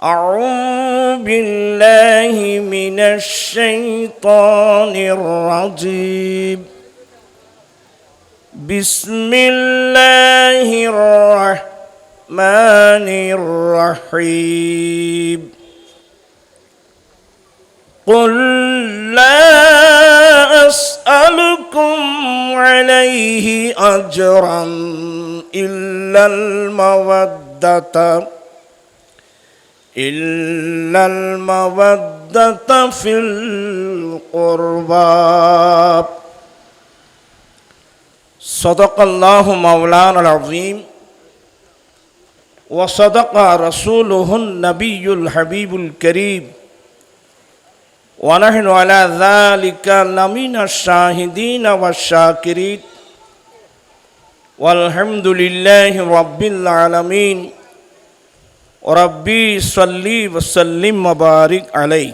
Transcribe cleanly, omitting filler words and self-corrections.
أعوذ بالله من الشيطان الرجيم بسم الله الرحمن الرحيم قل لا أسألكم عليه أجرا إلا المودة في القربى صدق الله مولانا العظيم وصدق رسوله النبي الحبيب الكريم ونحن على ذلك لمن الشاهدين والشاكرين والحمد لله رب العالمين ربي صلي وسلم وبارك عليه